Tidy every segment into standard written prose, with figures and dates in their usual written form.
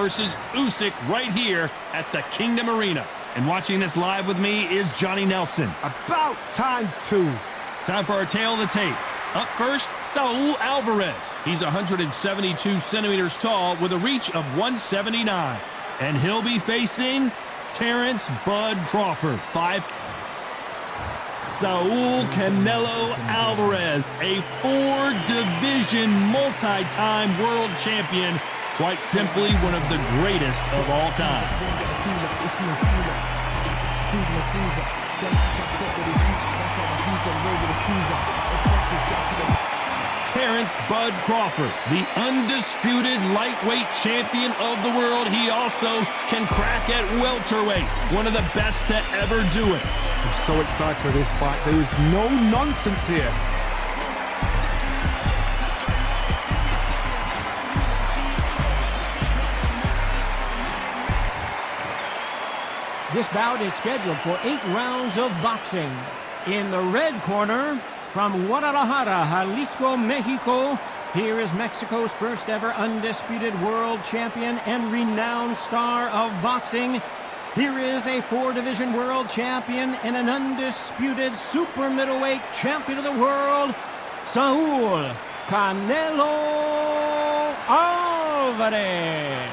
versus Usyk right here at the Kingdom Arena. And watching this live with me is Johnny Nelson. About time, too. Time for our tail of the tape. Up first, Saul Alvarez. He's 172 centimeters tall with a reach of 179. And he'll be facing Terence Bud Crawford. Saul Canelo Alvarez, a four-division multi-time world champion. Quite simply one of the greatest of all time. Terence Bud Crawford, the undisputed lightweight champion of the world. He also can crack at welterweight, one of the best to ever do it. I'm so excited for this fight. There is no nonsense here. This bout is scheduled for 8 rounds of boxing. In the red corner, from Guadalajara, Jalisco, Mexico, here is Mexico's first ever undisputed world champion and renowned star of boxing. Here is a 4-division world champion and an undisputed super middleweight champion of the world, Saul Canelo Alvarez.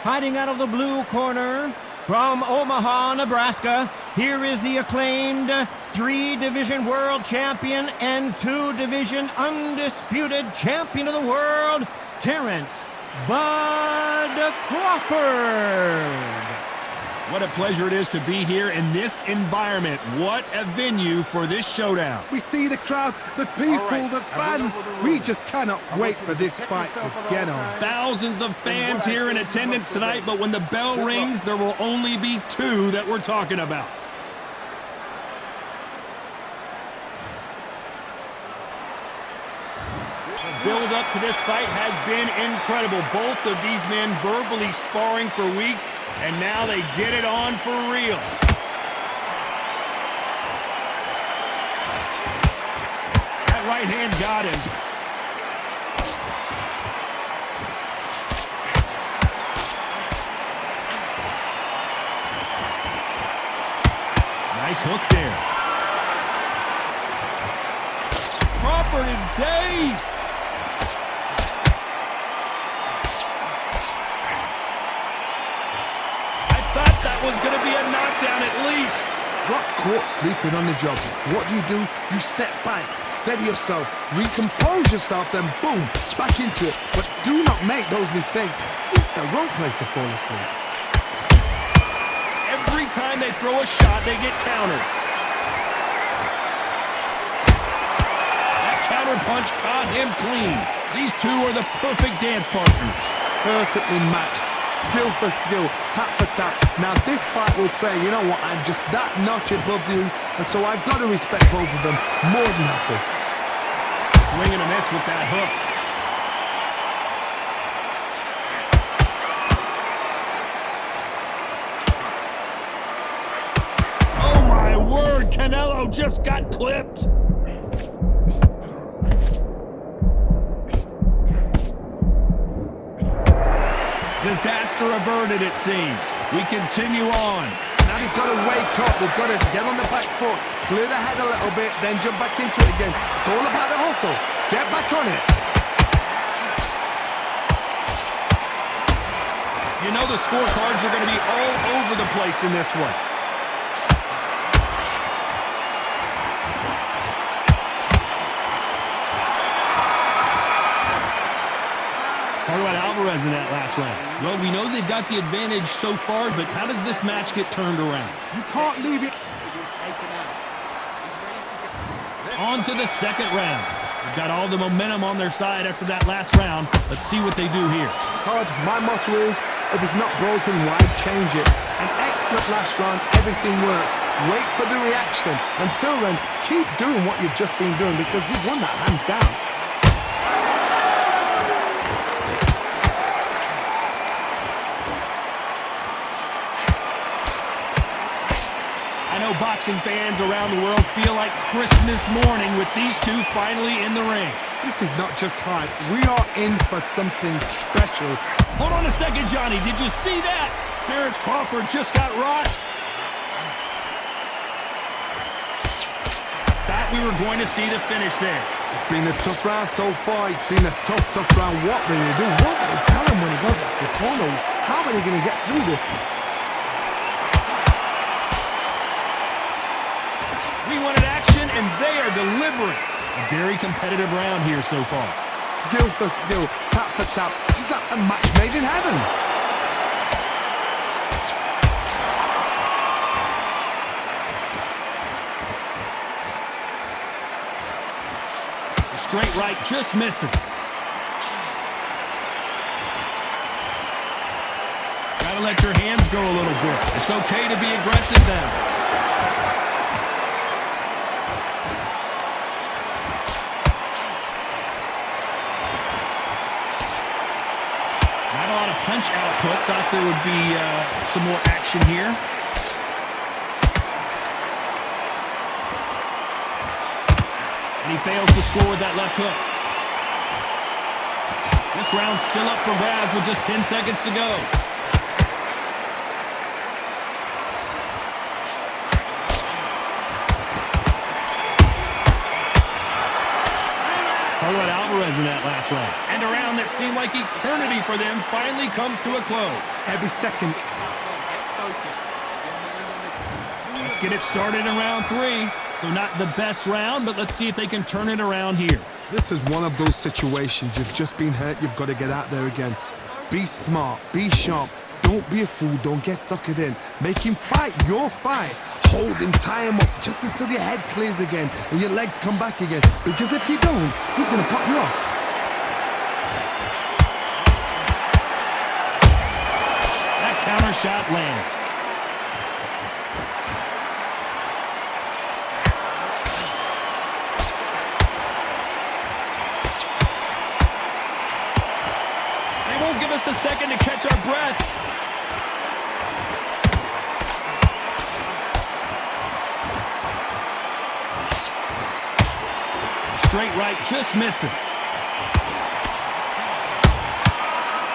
Fighting out of the blue corner, from Omaha, Nebraska, here is the acclaimed 3-division world champion and 2-division undisputed champion of the world, Terence Bud Crawford. What a pleasure it is to be here in this environment. What a venue for this showdown. We see the crowd, the people, the fans. We just cannot wait for this fight to get on. Thousands of fans here in attendance tonight, but when the bell rings, there will only be 2 that we're talking about. The build-up to this fight has been incredible. Both of these men verbally sparring for weeks, and now they get it on for real. That right hand got him. Nice hook there. Crawford is dazed. Was going to be a knockdown at least. Got caught sleeping on the job. What do? You step back, steady yourself, recompose yourself, then boom, back into it. But do not make those mistakes. This is the wrong place to fall asleep. Every time they throw a shot, they get countered. That counter punch caught him clean. These 2 are the perfect dance partners. Perfectly matched. Skill for skill, tap for tap. Now this fight will say, you know what, I'm just that notch above you, and so I've got to respect both of them more than happy. Swing and a miss with that hook. Oh my word, Canelo just got clipped. Disaster averted, it seems. We continue on. Now they've got to wake up. They've got to get on the back foot, clear the head a little bit, then jump back into it again. It's all about the hustle. Get back on it. You know the scorecards are going to be all over the place in this one. Talk about Alvarez in that last round. Well, we know they've got the advantage so far, but how does this match get turned around? You can't leave it. On to the second round. They've got all the momentum on their side after that last round. Let's see what they do here. Todd, my motto is, if it's not broken, why change it? An excellent last round, everything works. Wait for the reaction. Until then, keep doing what you've just been doing because you've won that hands down. I know boxing fans around the world feel like Christmas morning with these 2 finally in the ring. This is not just hype. We are in for something special. Hold on a second, Johnny. Did you see that? Terence Crawford just got rocked. Thought we were going to see the finish there. It's been a tough round so far. It's been a tough round. What do they do? What do they tell him when he goes back to the corner? How are they going to get through this? We wanted action, and they are delivering. A very competitive round here so far. Skill for skill, tap for tap. Just like a match made in heaven. The straight right just misses. Gotta let your hands go a little bit. It's okay to be aggressive now. Punch output. Thought there would be some more action here. And he fails to score with that left hook. This round's still up for grabs with just 10 seconds to go. Talk about Alvarez in that last round. And a round that seemed like eternity for them finally comes to a close. Every second. Let's get it started in round 3. So not the best round, but let's see if they can turn it around here. This is one of those situations. You've just been hurt. You've got to get out there again. Be smart. Be sharp. Don't be a fool. Don't get suckered in. Make him fight your fight. Hold him, tie him up just until your head clears again and your legs come back again. Because if you don't, he's going to pop you off. That counter shot lands. They won't give us a second to catch our breath. Straight right just misses.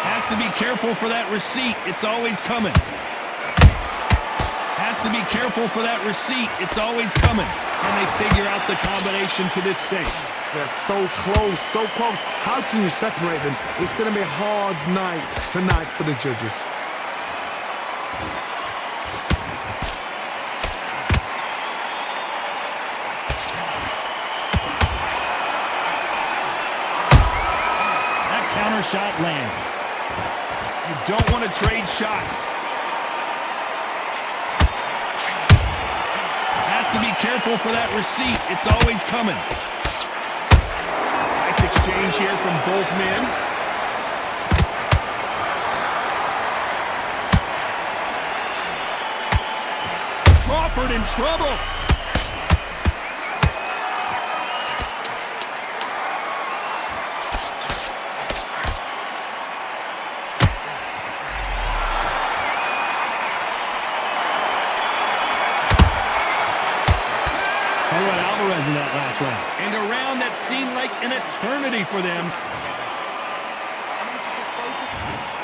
Has to be careful for that receipt. It's always coming. Has to be careful for that receipt. It's always coming. And they figure out the combination to this safe. They're so close, so close. How can you separate them? It's going to be a hard night tonight for the judges. Shot lands. You don't want to trade shots. Has to be careful for that receipt. It's always coming. Nice exchange here from both men. Crawford in trouble. Alvarez in that last round. And a round that seemed like an eternity for them.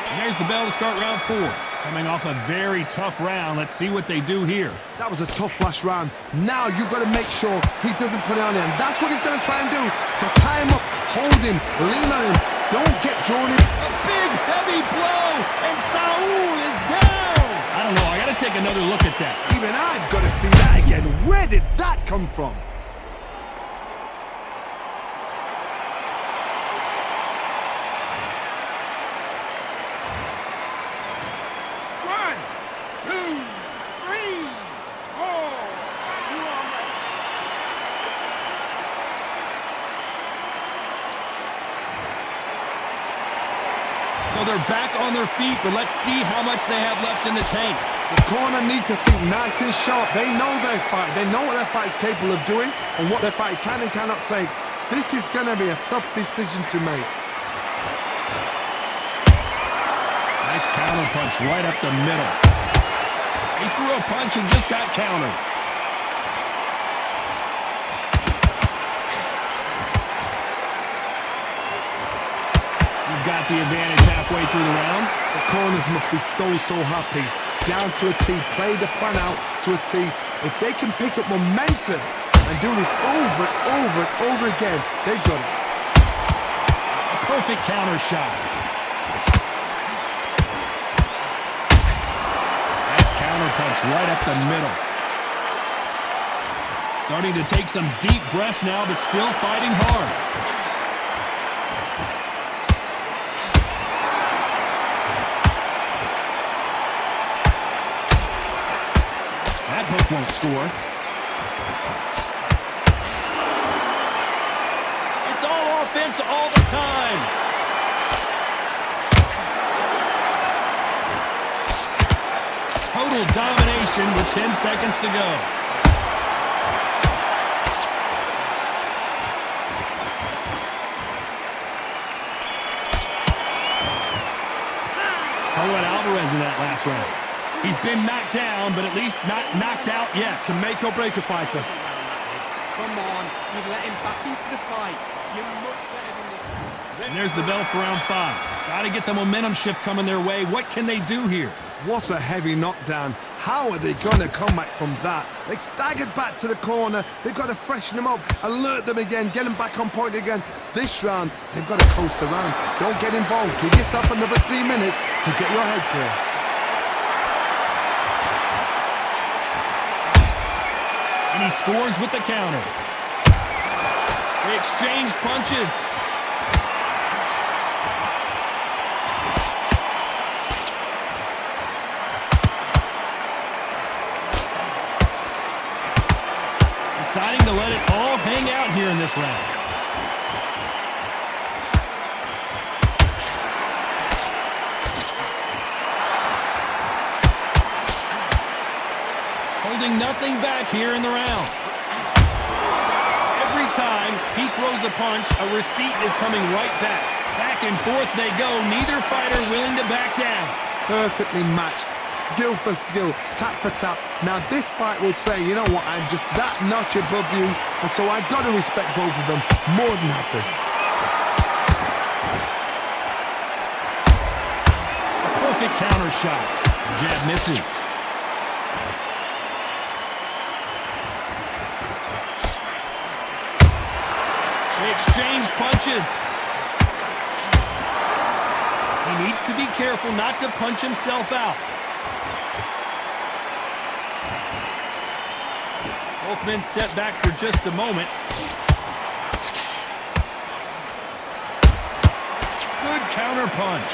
And there's the bell to start round 4. Coming off a very tough round. Let's see what they do here. That was a tough last round. Now you've got to make sure he doesn't put it on him. That's what he's going to try and do. So tie him up, hold him, lean on him. Don't get drawn in. A big, heavy blow, and Saul is down. I don't know. I got to take another look at that. Even I've got to see that again. Where did that come from? So they're back on their feet, but let's see how much they have left in the tank. The corner need to think nice and sharp. They know their fight. They know what their fight is capable of doing and what their fight can and cannot take. This is going to be a tough decision to make. Nice counter punch right up the middle. He threw a punch and just got countered. He's got the advantage halfway through the round. The corners must be so happy. Down to a T, play the plan out to a T. If they can pick up momentum and do this over and over and over again, they've got it. A perfect counter shot. Nice counter punch right up the middle. Starting to take some deep breaths now, but still fighting hard. That hook won't score. It's all offense all the time. Total domination with 10 seconds to go. Talk about Alvarez in that last round. He's been knocked down, but at least not knocked out yet. Can make or break a fighter. Come on, you've let him back into the fight. You're much better than this. And there's the bell for round 5. Got to get the momentum shift coming their way. What can they do here? What a heavy knockdown. How are they going to come back from that? They staggered back to the corner. They've got to freshen them up, alert them again, get them back on point again. This round, they've got to coast around. Don't get involved. Give yourself another 3 minutes to get your head clear. And he scores with the counter. They exchange punches. Deciding to let it all hang out here in this round. Holding nothing back here in the round. Every time he throws a punch, a receipt is coming right back. Back and forth they go, neither fighter willing to back down. Perfectly matched. Skill for skill, tap for tap. Now this fight will say, you know what, I'm just that notch above you, and so I've got to respect both of them more than happy. A perfect counter shot. Jab misses. They exchange punches. He needs to be careful not to punch himself out. Both men step back for just a moment. Good counter punch.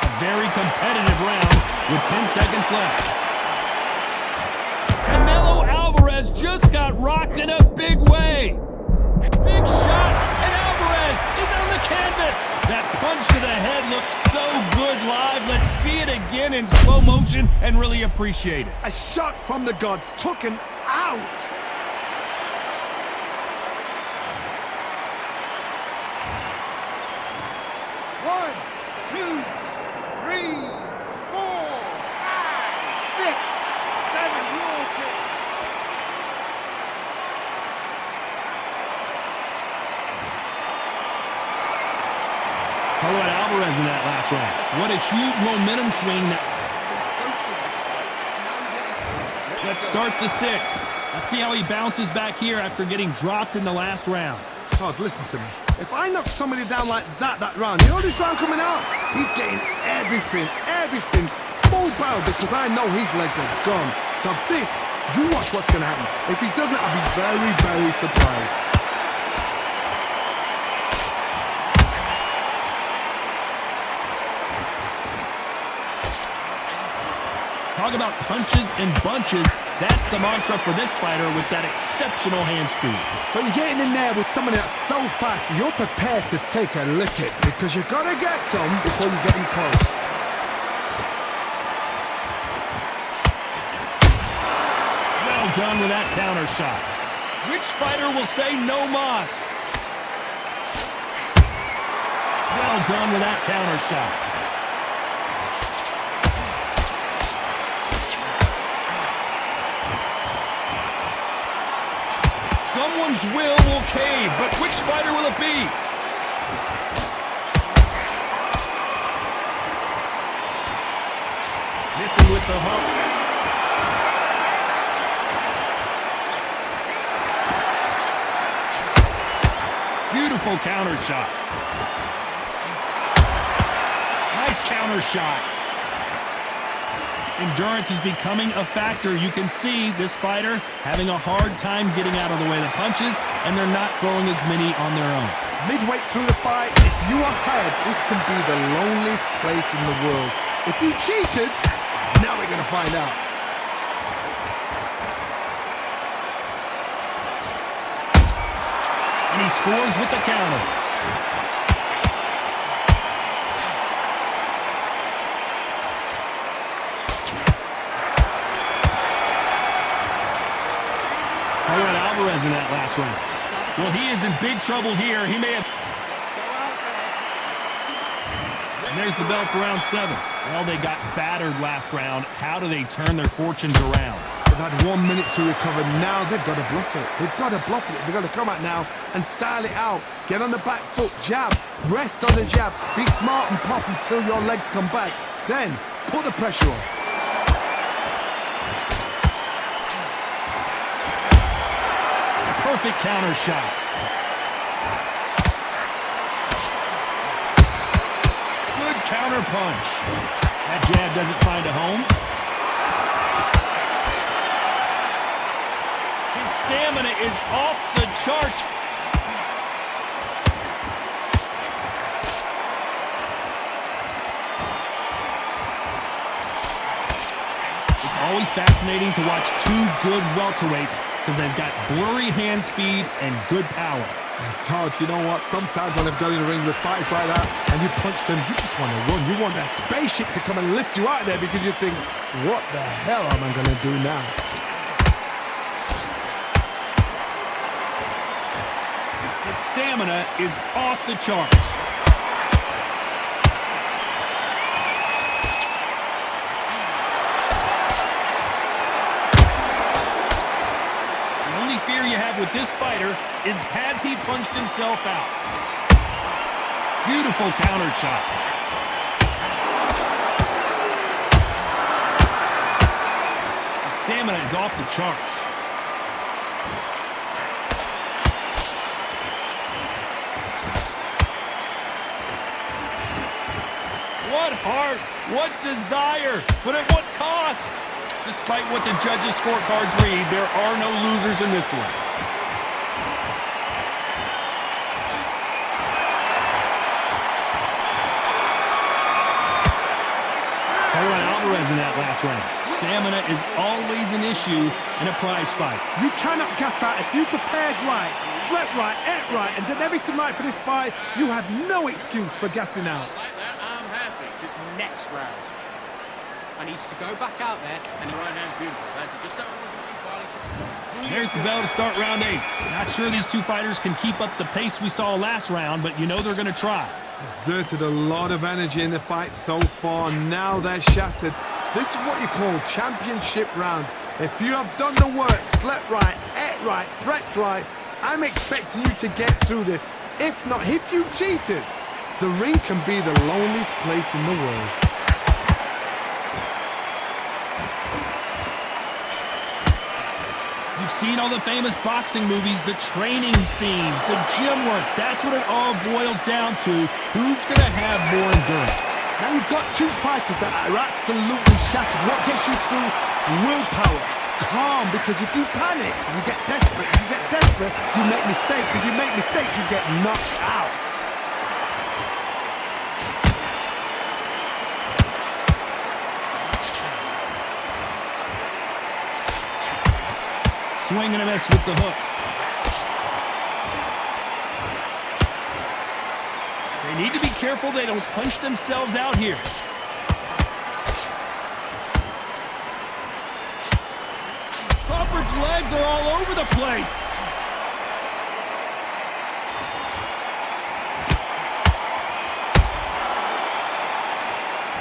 A very competitive round with 10 seconds left. Canelo Alvarez just got rocked in a big way. Big shot, and Alvarez is on the canvas. That punch to the head looks so good live. Let's see it again in slow motion and really appreciate it. A shot from the gods took him out. One, two, three, 4, 5, 6, 7. You're okay. Talk about Alvarez in that last round. What a huge momentum swing. Let's start the 6th. Let's see how he bounces back here after getting dropped in the last round. God, listen to me. If I knock somebody down like that round, you know this round coming out? He's getting everything, full barrel, because I know his legs are gone. So this, you watch what's going to happen. If he doesn't, I'll be very, very surprised. Talk about punches and bunches. That's the mantra for this fighter with that exceptional hand speed. So you're getting in there with someone that's so fast, you're prepared to take a licking, because you've got to get some before you get in close. Well done with that counter shot. Which fighter will say no mas? Well done with that counter shot. Someone's will cave, but which fighter will it be? missing with the hook. Beautiful counter shot. Nice counter shot. Endurance is becoming a factor. You can see this fighter having a hard time getting out of the way of the punches, and they're not throwing as many on their own. Midway through the fight, if you are tired, this can be the loneliest place in the world. If you cheated, now we're going to find out. And he scores with the counter. Alvarez in that last round. Well, he is in big trouble here. He may have... And there's the bell for round 7. Well, they got battered last round. How do they turn their fortunes around? They've had 1 minute to recover. Now they've got to bluff it. They've got to bluff it. They've got to come out now and style it out. Get on the back foot, jab, rest on the jab. Be smart and pop until your legs come back. Then put the pressure on. Perfect counter shot. Good counter punch. That jab doesn't find a home. His stamina is off the charts. It's always fascinating to watch two good welterweights because they've got blurry hand speed and good power. Todd, you know what? Sometimes when I've got in the ring with fights like that and you punch them, you just want to run. You want that spaceship to come and lift you out there because you think, what the hell am I going to do now? His stamina is off the charts. Fear you have with this fighter is, has he punched himself out? Beautiful counter shot. The stamina is off the charts. What heart, what desire, but at what cost? Despite what the judges' scorecards read, there are no losers in this one. Alvarez in that last round. Stamina is always an issue in a prize fight. You cannot gas out. If you prepared right, slept right, ate right, and did everything right for this fight, you have no excuse for gassing out. Like that, I'm happy. Just next round. I need to go back out there, and the right hand's beautiful. That's it. Just don't want to be violent. There's the bell to start round 8. Not sure these two fighters can keep up the pace we saw last round, but you know they're going to try. Exerted a lot of energy in the fight so far. Now they're shattered. This is what you call championship rounds. If you have done the work, slept right, ate right, prepped right, I'm expecting you to get through this. If not, if you've cheated, the ring can be the loneliest place in the world. You've seen all the famous boxing movies, the training scenes, the gym work. That's what it all boils down to. Who's going to have more endurance? Now you've got two fighters that are absolutely shattered. What gets you through? Willpower. Calm, because if you panic, you get desperate. If you get desperate, you make mistakes. If you make mistakes, you get knocked out. Swing and a miss with the hook. They need to be careful they don't punch themselves out here. Crawford's legs are all over the place.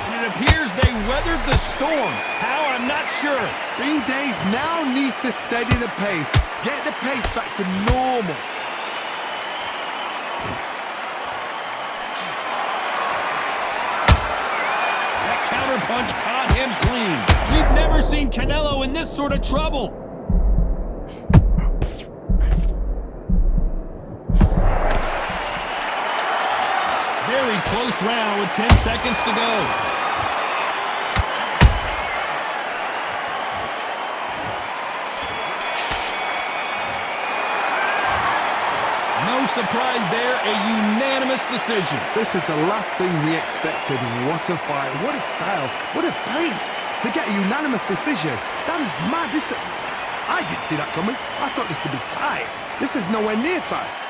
And it appears they weathered the storm. How? I'm not sure. Green Days now needs to steady the pace. Get the pace back to normal. That counter punch caught him clean. We've never seen Canelo in this sort of trouble. Very close round with 10 seconds to go. No surprise there, a unanimous decision. This is the last thing we expected. What a fight, what a style, what a pace. To get a unanimous decision, that is mad. I didn't see that coming. I thought this would be tight. This is nowhere near tight.